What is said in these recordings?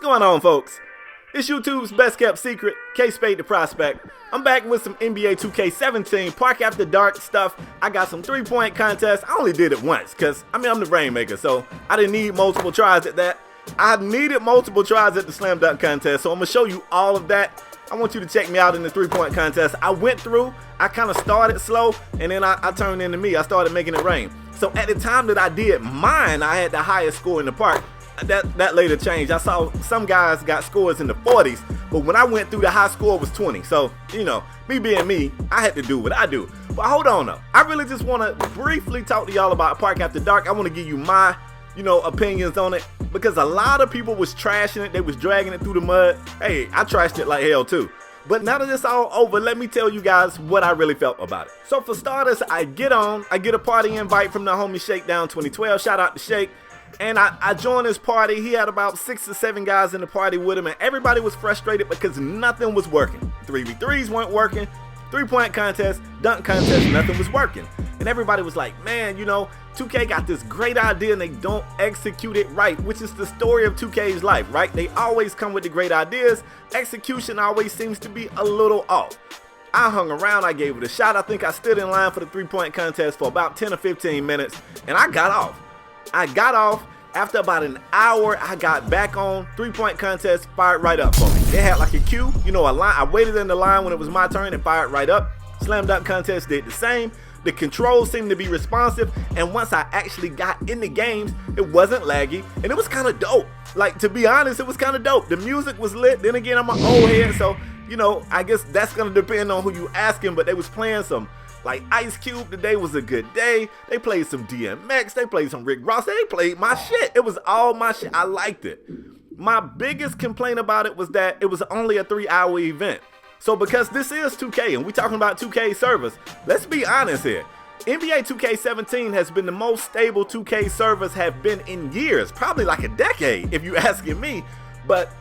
going on, folks? It's YouTube's best kept secret, KspadeTheProspect. I'm back with some NBA 2K17 Park After Dark stuff. I got some three-point contests. I only did it once because, I'm the rainmaker, so I didn't need multiple tries at that. I needed multiple tries at the slam dunk contest, so I'm going to show you all of that. I want you to check me out in the three-point contest. I went through, I kind of started slow, and then I turned into me. I started making it rain. So at the time that I did mine, I had the highest score in the park. That later changed. I saw some guys got scores in the 40s, but when I went through, the high score was 20. So, me being me, I had to do what I do. But hold on though. I really just want to briefly talk to y'all about Park After Dark. I want to give you my, opinions on it, because a lot of people was trashing it. They was dragging it through the mud. Hey, I trashed it like hell too. But now that it's all over, let me tell you guys what I really felt about it. So for starters, I get a party invite from the homie Shakedown 2012. Shout out to Shake. And I joined his party. He had about 6 or 7 guys in the party with him, and everybody was frustrated because nothing was working. 3v3s weren't working, three-point contest, dunk contest, nothing was working. And everybody was like, man, 2K got this great idea and they don't execute it right, which is the story of 2K's life, right? They always come with the great ideas. Execution always seems to be a little off. I hung around, I gave it a shot. I think I stood in line for the three-point contest for about 10 or 15 minutes, and I got off. After about an hour, I got back on. Three-point contest fired right up for me. They had like a queue, a line. I waited in the line when it was my turn and fired right up. Slam dunk contest did the same. The controls seemed to be responsive, and once I actually got in the games, it wasn't laggy, and it was kind of dope. Like, to be honest, it was kind of dope. The music was lit. Then again, I'm an old head, so I guess that's gonna depend on who you asking. But they was playing some like Ice Cube. Today was a good day. They played some DMX. They played some Rick Ross. They played my shit. It was all my shit. I liked it. My biggest complaint about it was that it was only a 3-hour event. So because this is 2K and we talking about 2K servers, let's be honest here. NBA 2K17 has been the most stable 2K servers have been in years, probably like a decade if you asking me. But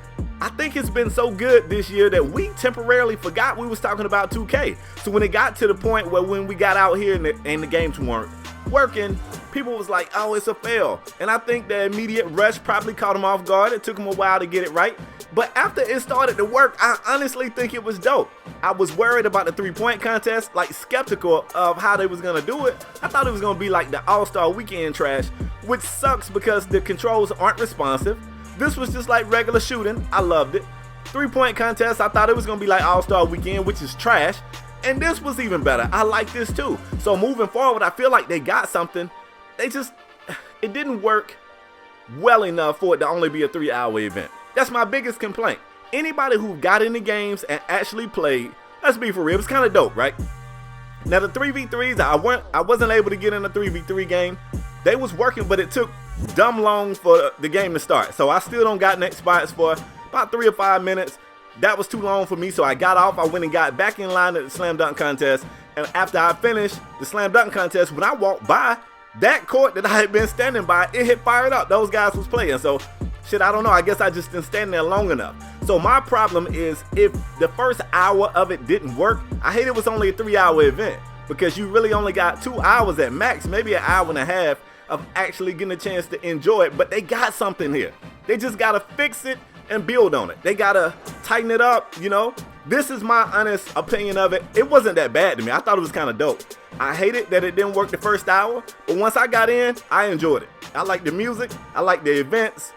I think it's been so good this year that we temporarily forgot we was talking about 2K. So when it got to the point where when we got out here and the games weren't working, people was like, oh, it's a fail. And I think the immediate rush probably caught them off guard. It took them a while to get it right. But after it started to work, I honestly think it was dope. I was worried about the three-point contest, like skeptical of how they was gonna do it. I thought it was gonna be like the All-Star Weekend trash, which sucks because the controls aren't responsive. This was just like regular shooting. I loved it. Three-point contest, I thought it was gonna be like All-Star Weekend, which is trash. And this was even better. I like this too. So moving forward, I feel like they got something. It didn't work well enough for it to only be a 3-hour event. That's my biggest complaint. Anybody who got in the games and actually played, let's be for real, it was kind of dope, right? Now the 3v3s, I wasn't able to get in a 3v3 game. They was working, but it took dumb long for the game to start. So I still don't got next spots for about 3 or 5 minutes. That was too long for me, so I got off. I went and got back in line at the slam dunk contest. And after I finished the slam dunk contest, when I walked by that court that I had been standing by, it had fired up. Those guys was playing. So shit, I don't know. I guess I just didn't stand there long enough. So my problem is if the first hour of it didn't work, I hate it was only a 3-hour event because you really only got 2 hours at max, maybe an hour and a half of actually getting a chance to enjoy it. But they got something here. They just got to fix it and build on it. They got to tighten it up, This is my honest opinion of it. It wasn't that bad to me. I thought it was kind of dope. I hated that it didn't work the first hour, but once I got in, I enjoyed it. I like the music. I like the events.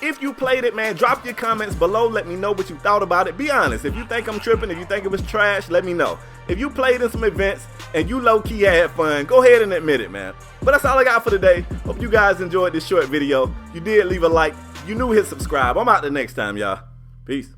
If you played it, man, drop your comments below. Let me know what you thought about it. Be honest. If you think I'm tripping, if you think it was trash, let me know. If you played in some events and you low-key had fun, go ahead and admit it, man. But that's all I got for today. Hope you guys enjoyed this short video. If you did, leave a like. If you new, hit subscribe. I'm out the next time, y'all. Peace.